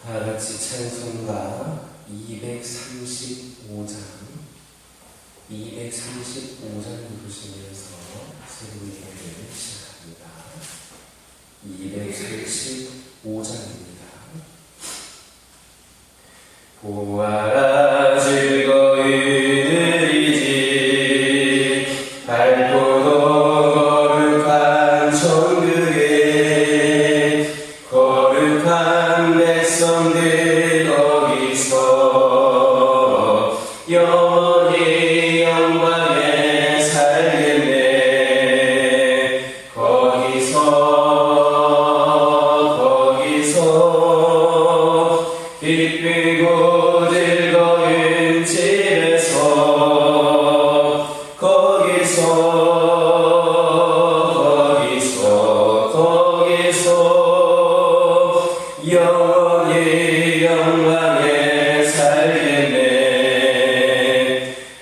다같이 찬송가 235장 부르시면서 새로운 예배를 시작합니다. 235장입니다. 보아라 즐거이 들이지 밝고도 거룩한 천국에 거룩한 백성들 거기서 영원히 영광에 살겠네. 거기서 기쁘고 즐거운 집에서 거기서 영원히 영광에 살겠네.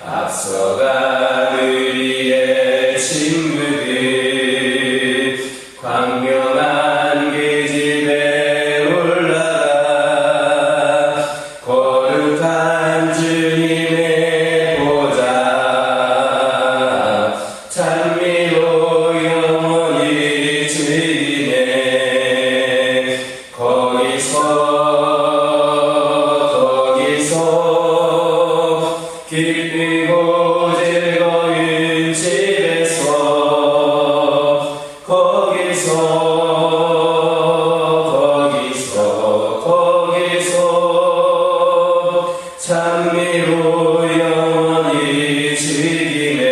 앞서간 우리의 친구들 광명한 그 집에 올라가 거룩한 주님의 보좌 찬미로 영원히 즐기네. 거기서 기쁘고 즐거운 집에서 거기서 찬미로 영원히 즐기네.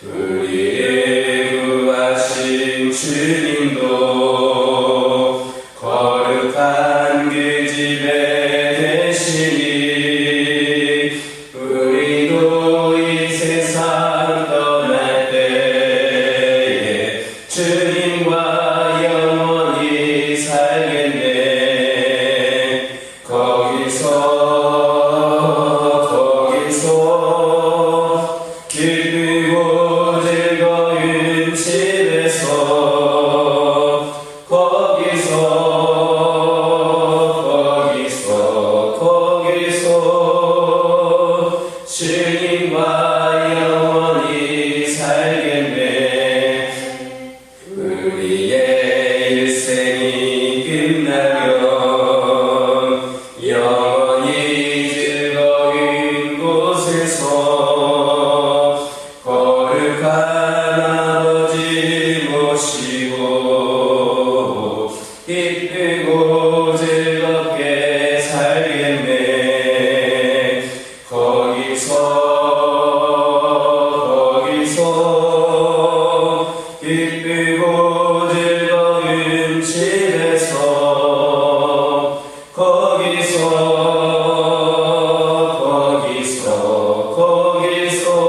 우리를 구하신 주님도 거룩한 그 집에 계시니 우리도 이 세상 떠날 때에 주님과 영원히 살겠네. 거기서 기쁘고 즐거운 집에서 거기서 주님과 영원히 살겠네. 우리의 일생이 끝나면 영원히 즐거운 곳에서 거룩한 아버지 모시고 기쁘고 즐겁게 살겠네. 거기서 기쁘고 즐거운 집에서 거기서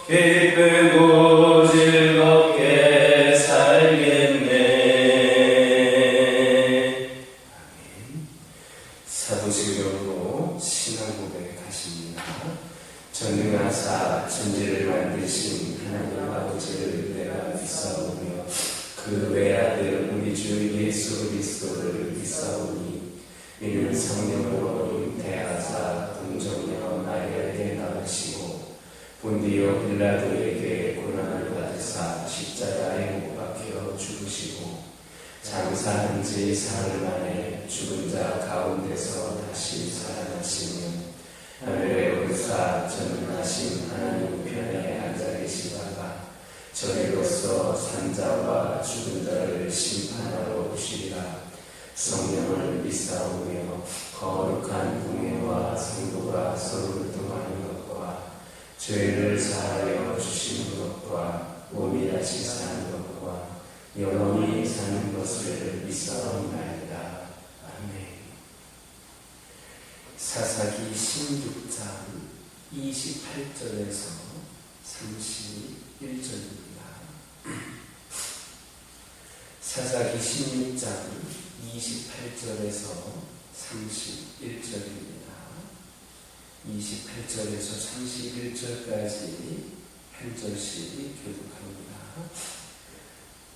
기쁘고 즐겁게 살겠네. 아멘. 사도신경으로 신앙 고백하십니다. 전능하사 천지를 만드신 하나님 아버지를 내가 믿사오며 그 외아들 우리 주 예수 그리스도를 믿사오니 이는 성령으로 잉태하사 동정녀 마리아에게 낳으시고 본디오 빌라도에게 고난을 받으사 십자가에 못 박혀 죽으시고 장사한 지 사흘 만에 죽은 자 가운데서 다시 살아나시며 하늘에 오르사 전능하신 하나님 편에 앉아 계시다가 저희로서 산자와 죽은 자를 심판하러 오시리라. 성령을 믿사오며 거룩한 공예와 성도가 서로를 통하는 것과 죄를 사하여 주시는 것과 몸이 다시 사는 것과 영원히 사는 것을 믿사옵나이다. 아멘. 사사기 16장 28절에서 31절입니다. 사사기 16장 28절에서 31절입니다. 28절에서 31절까지 한 절씩 교독합니다.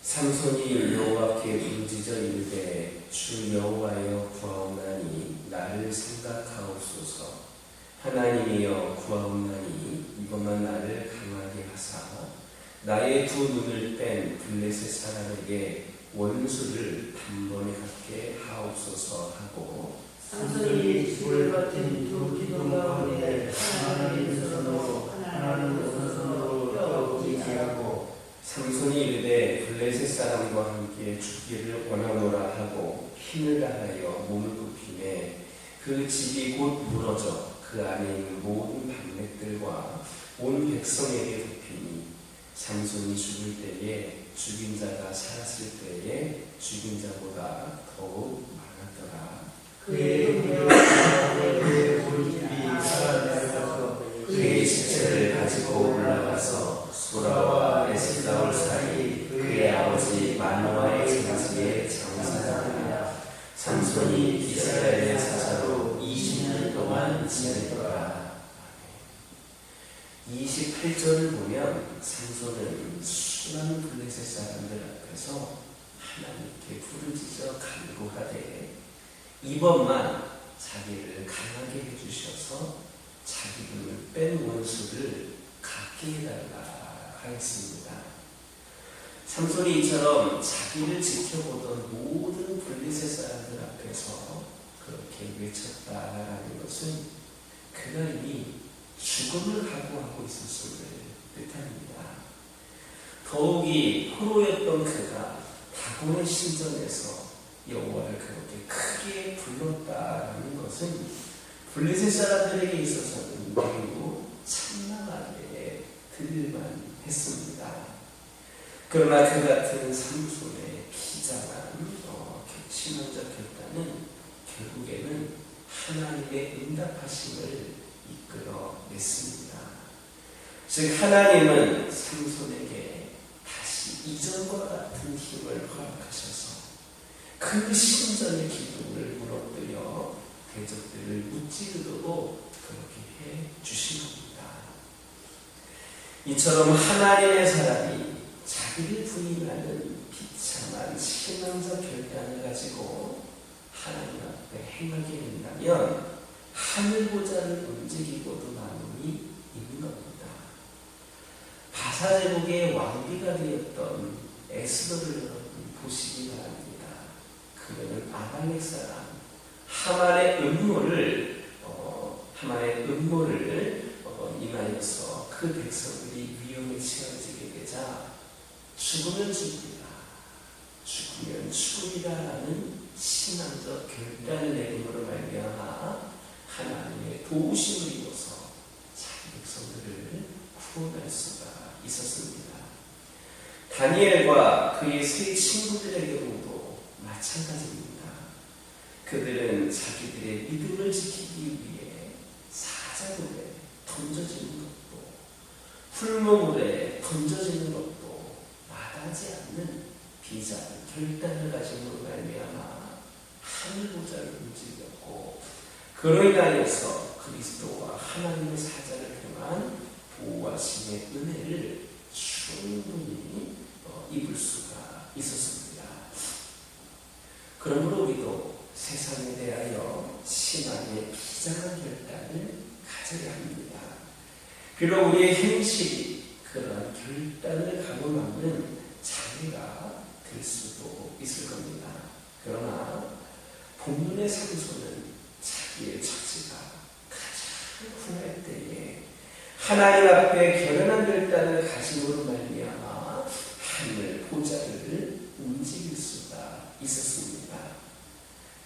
삼손이 여호와께 부르짖어 이르되 주 하나님이여 구하옵나니 이것만 나를 강하게 하사 나의 두 눈을 뺀 블레셋 사람에게 원수를 단번에 갖게 하옵소서 하고 삼손이 집을 버틴 두 기둥 가운데 하나를 손으로 하나를 오른손으로 껴 지하고 삼손이 이르되 블레셋 사람과 함께 죽기를 원하노라 하고 힘을 다하여 몸을 굽히매 그 집이 곧 무너져 그 안에 있는 모든 방백들과 온 백성에게 굽히니 삼손이 죽을 때에 죽인 자가 살았을 때에 죽인 자보다 더욱 많았더라. 그의 그의 골집이 살아내려서 그의 시체를 가지고 올라가서 소라와 에스다올 사이 그의 아버지 마노아의 장지에 장사하니라. 삼손이 기스라엘의 사사로 20년 동안 지냈더라. 28절을 보면 삼손은 수많은 블레셋 사람들 앞에서 하나님께 부르짖어 간구하되 이번만 자기를 강하게 해주셔서 자기 눈을 뺀 원수를 갖게 해달라 하였습니다. 삼손이 이처럼 자기를 지켜보던 모든 블레셋 사람들 앞에서 그렇게 외쳤다라는 것은 그가 이미 죽음을 각오하고 있었음을 뜻합니다. 더욱이 포로였던 그가 다곤의 신전에서 여호와를 그렇게 크게 불렀다라는 것은 블레셋 사람들에게 있어서는 매우 찬란하게 들릴만 했습니다. 그러나 그 같은 삼손의 비장한 신앙적 결단은 결국에는 하나님의 응답하심을 이끌어냈습니다. 즉 하나님은 삼손에게 다시 이전과 같은 힘을 허락하셔서 그 신전의 기둥을 무너뜨려 대적들을 무찌르도록 그렇게 해주신 겁니다. 이처럼 하나님의 사람이 자기를 부인하는 비참한 신앙적 결단을 가지고 하나님 앞에 행하게 된다면 하늘 보좌를 움직이고도 남음이 있는 겁니다. 바사제국의 왕비가 되었던 에스더를 여러분 보시기 바랍니다. 그는 아말렉 사람 하만의 음모를 인하여서 그 백성들이 위험에 처해지게 되자 죽으면 죽으리라, 죽으면 죽으리라라는 신앙적 결단을 내림으로 말미암아 하나님의 도우심을 입어서 자기 백성들을 구원할 수가 있었습니다. 다니엘과 그의 세 친구들의 경우도 마찬가지입니다. 그들은 자기들의 믿음을 지키기 위해 사자굴에 던져지는 것도 풀무물에 던져지는 것도 마다하지 않는 비장한 결단을 가짐으로 말미암아 하늘 보좌를 움직였고 그로 인하여서 그리스도와 하나님의 사자를 통한 보호하심의 은혜를 충분히 입을 수가 있었습니다. 그러므로 우리도 세상에 대하여 신앙의 비장한 결단을 가져야 합니다. 비록 우리의 현실이 그러한 결단을 가로막는 장애가 될 수도 있을 겁니다. 그러나 본문의 삼손은 자기의 처지가 가장 궁할 때에 하나님 앞에 결연한 결단을 가짐으로 말미암아 하늘 보좌를 움직일 수가 있었습니다.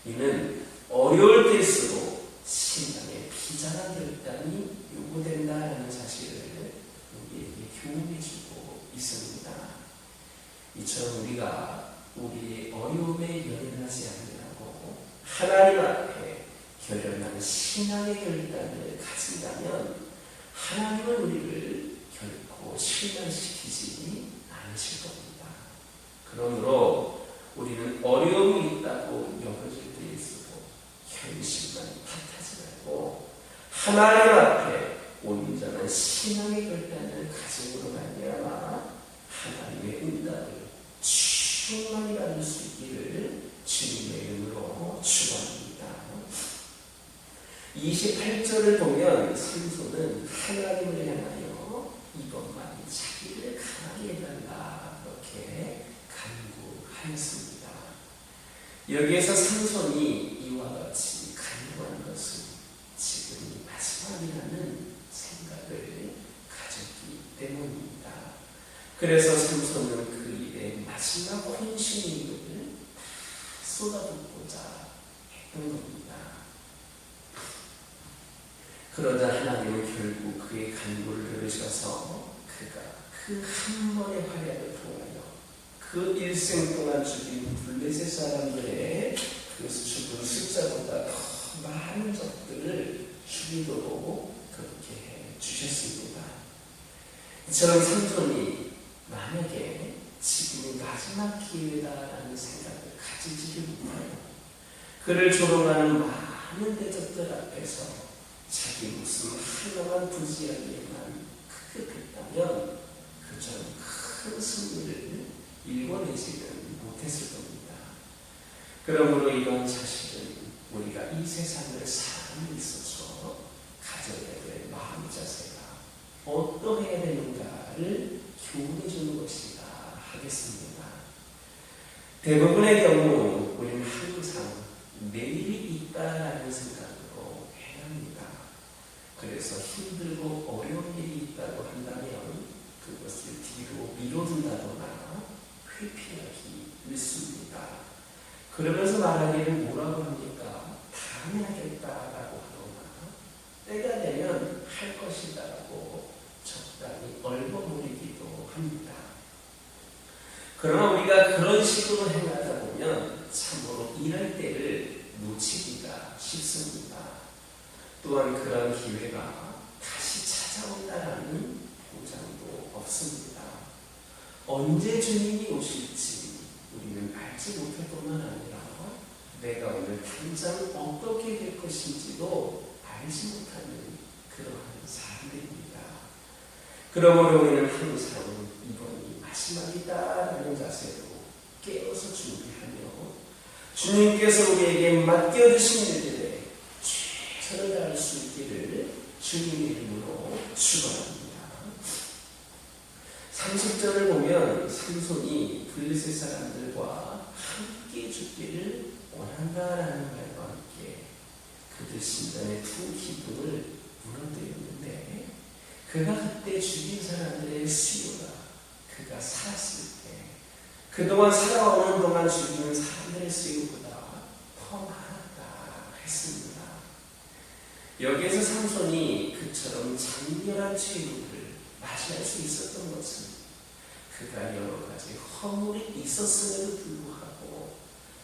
이는 어려울 때일수록 신앙의 비장한 결단이 요구된다는 사실을 우리에게 교훈해주고 있습니다. 이처럼 우리가 우리의 어려움에 연연하지 않으라고 하나님 앞에 결연한 신앙의 결단을 가진다면 하나님은 우리를 결코 실망시키지 않으실 겁니다. 그러므로 우리는 어려움이 있다고 여겨질 때일수록 현실만 탓하지 말고 하나님 앞에 온전한 신앙의 결단을 가짐으로 말미암아 하나님의 응답을 충만히 받을 수 있기를 주님의 이름으로 축원합니다. 28절을 보면 삼손은 하나님을 향하여 이것만 자기를 강하게 해달라 그렇게 간구하였습니다. 여기에서 삼손이 이와 같이 간구한 것은 지금이 마지막이라는 생각을 가졌기 때문입니다. 그래서 삼손은 그 일에 마지막 혼신을 쏟아붓고자 했던 겁니다. 그러자 하나님은 결국 그의 간구를 들으셔서 그가 그 한 번의 활약을 통하여 그 일생 동안 죽인 블레셋 사람들의 그 죽은 숫자보다 더 많은 적들을 죽이도록 그렇게 해 주셨습니다. 이처럼 삼손이 만약에 지금이 마지막 기회다라는 생각을 가지지를 못하고 그를 조롱하는 많은 대적들 앞에서 자기 목숨을 한동안 부지하기에만 크게 됐다면 그처럼 큰 승리를 일궈내지는 못했을 겁니다. 그러므로 이런 사실은 우리가 이 세상을 살아가는 데 있어서 가져야 될 마음 자세가 어떠해야 되는가를 교훈해 주는 것이다 하겠습니다. 대부분의 경우 우리는 항상 내일이 있다라는 생각으로 해야 합니다. 그래서 힘들고 어려운 일이 있다고 한다면 그것을 뒤로 미뤄둔다거나 회피하기 일쑤입니다. 그러면서 말하기를 뭐라고 합니까? 다음에 하겠다라고 하거나 때가 되면 할 것이다라고 적당히 얼버무리기도 합니다. 그러나 우리가 그런 식으로 행하다 보면 참으로 일할 때를 놓치기가 쉽습니다. 또한 그런 기회가 다시 찾아온다라는 보장도 없습니다. 언제 주님이 오실지 우리는 알지 못할 뿐만 아니라 내가 오늘 당장 어떻게 될 것인지도 알지 못하는 그러한 사람들입니다. 그러므로 우리는 항상 이번이 마지막이다라는 자세로 깨어서 준비하며 주님께서 우리에게 맡겨주신 일들에 최선을 다할 수 있기를 주님의 이름으로 축원합니다. 30절을 보면 삼손이 블레셋 사람들과 함께 죽기를 원한다라는 말과 함께 그들 심장의 두 기둥을 무너뜨렸는데 그가 그때 죽인 사람들의 수요가 그가 살았을 때 그동안 살아오는 동안 죽이는 사람들의 수요보다 더 많았다 했습니다. 여기에서 삼손이 그처럼 장렬한 최후를 맞이할 수 있었던 것은 그가 여러 가지 허물이 있었음에도 불구하고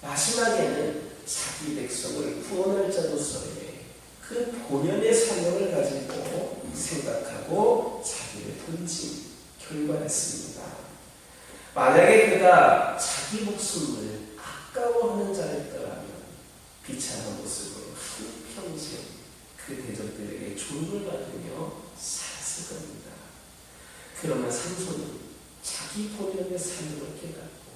마지막에는 자기 백성을 구원할 자로서의 그 본연의 사명을 가지고 생각하고 자기를 던진 결과였습니다. 만약에 그가 자기 목숨을 아까워하는 자였더라면 비참한 모습으로 한평생 그 대적들에게 존을 받으며 살았을 겁니다. 그러나 삼손은 자기 본연의 사명을 깨닫고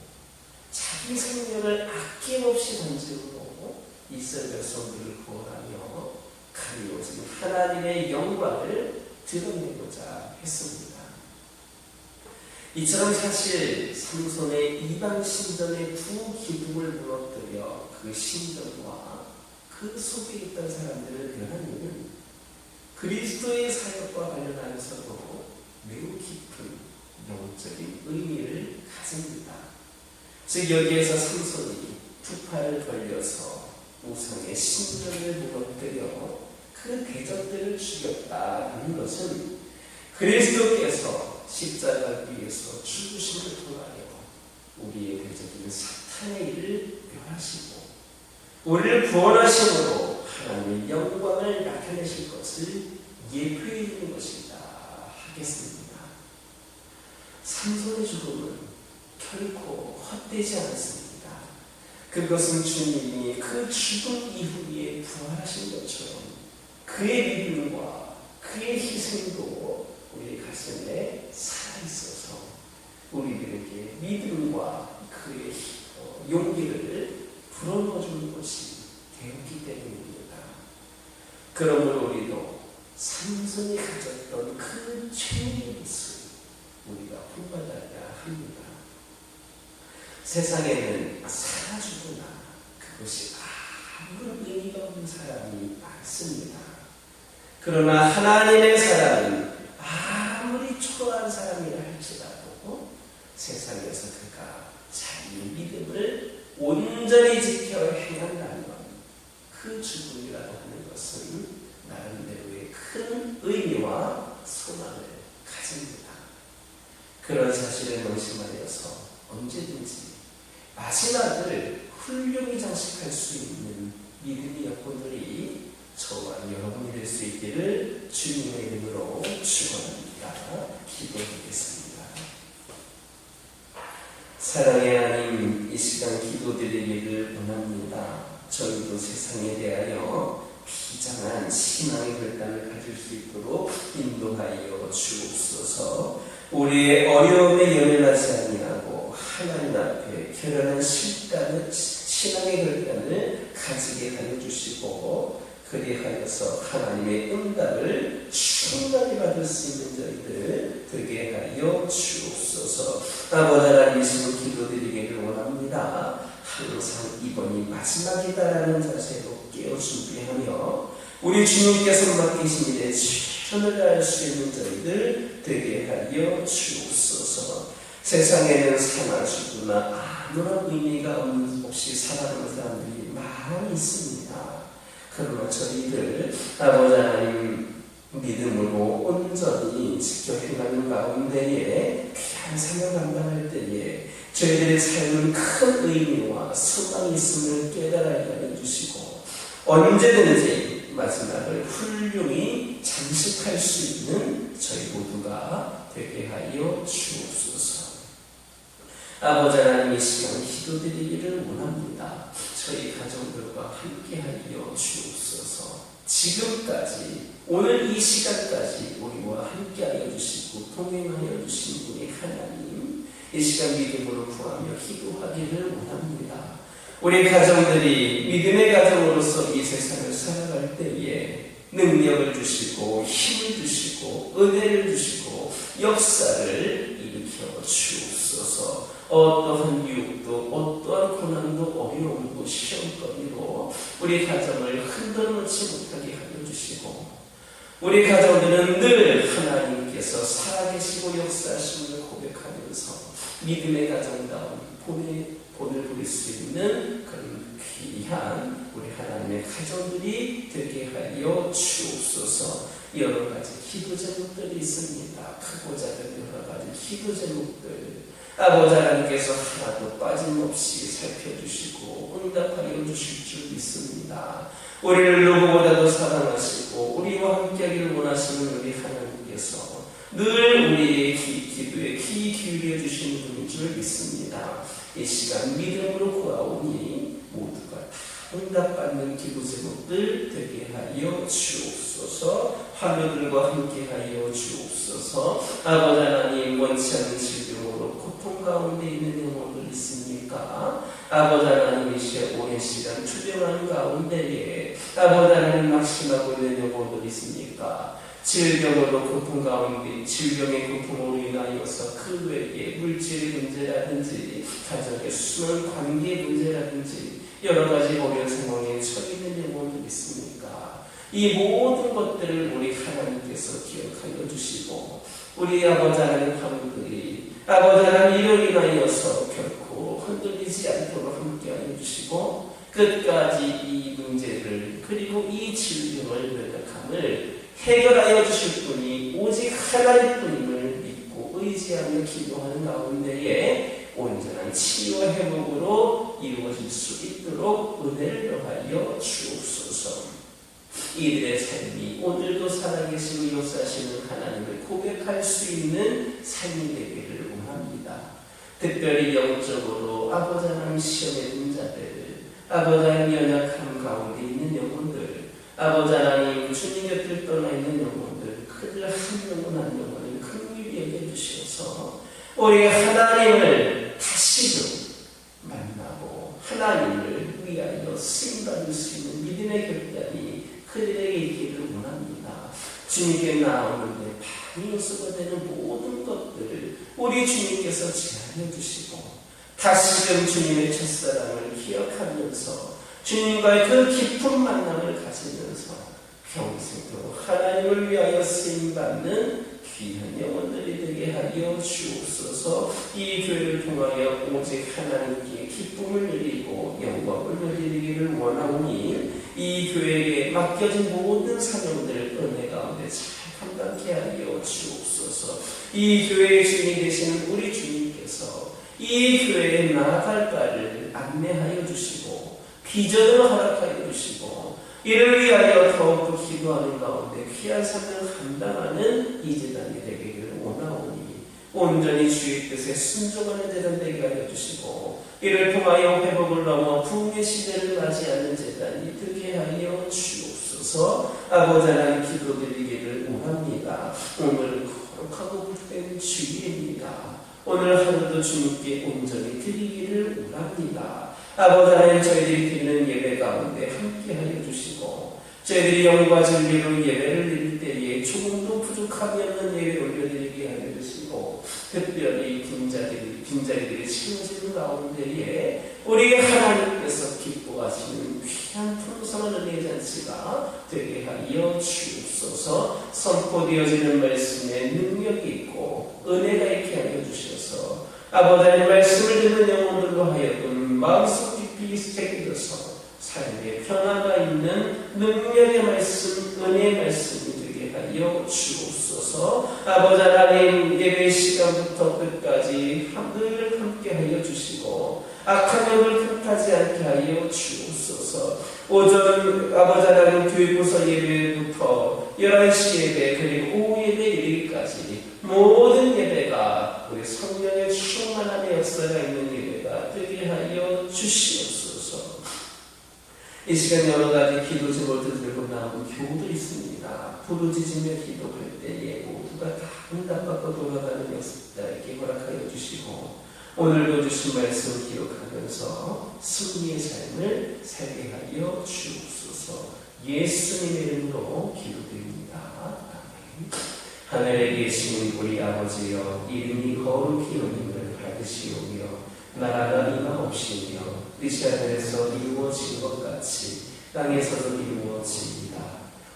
자기 생명을 아낌없이 던지고 이스라엘 백성들을 구원하며 가리워진 하나님의 영광을 드러내고자 했습니다. 이처럼 사실 삼손의 이방 신전의 두 기둥을 무너뜨려 그 신전과 그 속에 있던 사람들을 변한 이유는 그리스도의 사역과 관련하여서도 매우 깊은 영적인 의미를 가집니다. 즉 여기에서 삼손이 두 팔을 벌려서 우상의 신전을 무너뜨려 그 대적들을 죽였다는 것은 그리스도께서 십자가 위에서 죽으심을 통하여 우리의 대적인 사탄의 일을 멸하시고 우리를 구원하심으로 하나님의 영광을 나타내실 것을 예표해 있는 것이다 하겠습니다. 삼손의 죽음은 결코 헛되지 않았습니다. 그것은 주님이 그 죽음 이후에 부활하신 것처럼 그의 믿음과 그의 희생도 우리 가슴에 살아있어서 우리들에게 믿음과 그의 용기를 불어넣어주는 것이 되었기 때문입니다. 그러므로 세상에는 살아 죽으나 그것이 아무런 의미가 없는 사람이 많습니다. 그러나 하나님의 사람은 아무리 초라한 사람이라 할지라도 세상에서 그가 자기의 믿음을 온전히 지켜 행한다면 그 죽음이라고 하는 것은 나름대로의 큰 의미와 소망을 가집니다. 그런 사실을 명심하여서 언제든지 마지막을 훌륭히 장식할 수 있는 믿음의 여건들이 저와 여러분이 될 수 있기를 주님의 이름으로 축원합니다. 기도드리겠습니다. 사랑의 하나님, 이 시간 기도드리기를 원합니다. 저희도 세상에 대하여 비장한 신앙의 결단을 가질 수 있도록 인도하여 주옵소서. 우리의 어려움에 연연하지 아니하고 하나님 앞에 결연한 신앙의 결단을 가지게 하여 주시고, 그리하여서 하나님의 응답을 충분히 받을 수 있는 저희들 되게 하여 주옵소서. 아버지 하나님, 이 시간 기도드리기를 원합니다. 항상 이번이 마지막이다라는 자세로 깨어 준비하며 우리 주님께서 맡기신 일에 최선을 다할 수 있는 저희들 되게 하여 주옵소서. 세상에는 사나 죽으나 아무런 의미가 없이 살아가는 사람들이 많이 있습니다. 그러나 저희들 아버지 하나님 믿음으로 온전히 지켜 행하는 가운데에 귀한 사명 감당할 때에 저희들의 삶은 큰 의미와 소망이 있음을 깨달아야 해주시고, 언제든지 마지막을 훌륭히 장식할 수 있는 저희 모두가 되게 하여 주옵소서. 아버지 하나님, 이 시간 기도드리기를 원합니다. 저희 가정들과 함께하여 주옵소서. 지금까지 오늘 이 시간까지 우리와 함께하여 주시고 동행하여 주신 분이 하나님, 이 시간 믿음으로 구하며 기도하기를 원합니다. 우리 가정들이 믿음의 가정으로서 이 세상을 살아갈 때에 능력을 주시고 힘을 주시고 은혜를 주시고 역사를 일으켜 주옵소서. 어떠한 유혹도 어떠한 고난도 어려움도 시험거리로 우리 가정을 흔들어놓지 못하게 하여 주시고, 우리 가정들은 늘 하나님께서 살아계시고 역사하심을 고백하면서 믿음의 가정다운 본을 부릴 수 있는 그런 귀한 우리 하나님의 가정들이 되게 하여 주옵소서. 여러 가지 기도 제목들이 있습니다. 크고 작은 여러 가지 기도 제목들, 아버지 하나님께서 하나도 빠짐없이 살펴주시고 응답하여 주실 줄 믿습니다. 우리를 누구보다도 사랑하시고 우리와 함께하기를 원하시는 우리 하나님께서 늘 우리의 기도에 귀 기울여 주시는 분인 줄 믿습니다. 이 시간 믿음으로 구하오니 모두가 다 응답받는 기도 제목들 되게 하여 주옵소서. 환우들과 함께 하여 주옵소서. 아버지 하나님, 원치 않는 질병으로 고통 가운데 있는 영혼들 있습니까? 아버지 하나님, 이제 오랜 시간 투병하는 가운데에 아버지 하나님 낙심하고 있는 영혼들 있습니까? 질병으로 고통 가운데 질병의 고통으로 인하여서 그 외에 물질의 문제라든지 가정의 수많은 관계의 문제라든지 여러 가지 어려운 상황에 처해 있는 영혼들 있습니까? 이 모든 것들을 우리 하나님께서 기억하여 주시고, 우리 아버지 하나님 가문들이 아버지 하나님 이로 인하여서 결코 흔들리지 않도록 함께하여 주시고, 끝까지 이 문제를 그리고 이 질병을 면역함을 해결하여 주실 분이 오직 하나님 뿐임을 믿고 의지하며 기도하는 가운데에 온전한 치유와 회복으로 이루어질 수 있도록 은혜를 더하여 주옵소서. 이들의 삶이 오늘도 살아계시고 역사하시는 하나님을 고백할 수 있는 삶이 되기를 원합니다. 특별히 영적으로 아버지 하나님 시험에 든 자들, 아버지 하나님 연약함 가운데 있는 영혼들, 아버지 하나님 주님 곁을 떠나 있는 영혼들, 그들 한 영혼 한 영혼을 긍휼히 여겨주셔서 우리 하나님을 다시금 만나고 하나님을 위하여 쓰임받을 수 있는 믿음의 결단이 그들에게 있기를 원합니다. 주님께 나오는데 반이 요소가 되는 모든 것들을 우리 주님께서 제한해 주시고 다시금 주님의 첫사랑을 기억하면서 주님과의 그 깊은 만남을 가지면서 평생도 하나님을 위하여 쓰임받는 귀한 영혼들이 되게 하여 주옵소서. 이 교회를 통하여 오직 하나님께 기쁨을 누리고 영광을 누리기를 원하오니 이 교회에 맡겨진 모든 사명들을 은혜 가운데 잘 감당케 하여 주옵소서. 이 교회의 주인이 되시는 우리 주님께서 이 교회에 나아갈 바를 안내하여 주시고 비전을 허락하여 주시고 이를 위하여 더욱더 기도하는 가운데 귀한 사명을 감당하는 이 재단이 되기를 원하오니 온전히 주의 뜻에 순종하는 재단 되게 하여 주시고 이를 통하여 회복을 넘어 부흥의 시대를 맞이하는 재단이 되게 하여 주옵소서. 아버지 하나님 기도드리기를 원합니다. 오늘 거룩하고 복된 주일입니다. 오늘 하루도 주님께 온전히 드리기를 원합니다. 아버지 하나님 저희들이 드리는 예배 가운데 함께하여 주시고 저희들이 영과 진리로 예배를 드릴 때에 조금도 부족함이 없는 예배 올려드리게 하여 주시고 특별히 빈자리들이 채워지는 가운데에 우리 하나님께서 기뻐하시는 귀한 풍성한 은혜의 잔치가 되게 하여 주옵소서. 선포되어지는 말씀에 능력이 있고 은혜가 있게 하여 주셔서 아버지 하나님 말씀을 듣는 영혼들로 하여금 마음속 깊이 새겨져서 삶에 평화가 있는 능력의 말씀, 은혜의 말씀이 되게 하여 주옵소서. 아버지 하나님 예배 시간부터 끝까지 늘 함께 하여 주시고 악한 영을 탓하지 않게 하여 주옵소서. 오전 아버지 하나님 교회부서 예배부터 11시 예배 그리고 오후 예배 이르기까지 모든 예배가 우리 성령의 충만함의 역사가 있는 예배가 되게 하여 주시옵소서. 이 시간 여러 가지 기도 제목을 들고 나온 교우도 있습니다. 부르짖으며 기도할 때에 모두가 다 응답받고 돌아가는 역사에게 허락하여 주시고 오늘도 주신 말씀 기록하면서 승리의 삶을 살게 하여 주옵소서. 예수님의 이름으로 기도드립니다. 아멘. 하늘에 계신 우리 아버지여 이름이 거룩히 여김을 받으시오며 나라가 임하옵시며 뜻이 하늘에서 이루어진 것 같이 땅에서도 이루어지이다.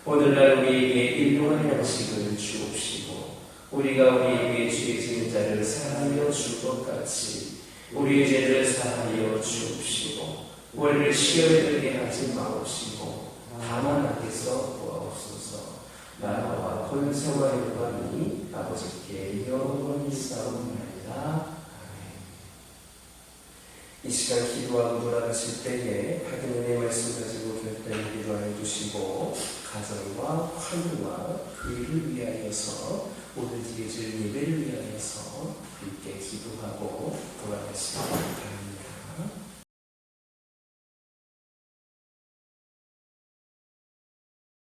오늘날 우리에게 일용할 양식을 주옵시고 우리가 우리에게 죄 지은 자를 사하여 줄 것 같이 우리의 죄를 사하여 주옵시고 우리를 시험에 들게 하지 마옵시고 다만 악에서 구하옵소서. 나라와 권세와 영광이 아버지께 영원히 싸움나이다. 이 시간 기도하고 돌아가실 때에 받은 은혜의 말씀 가지고 결단을 기도하여 주시고 가정과 환우와 교회를 위하여서 오늘 드려질 예배를 위하여서 함께 기도하고 돌아가시기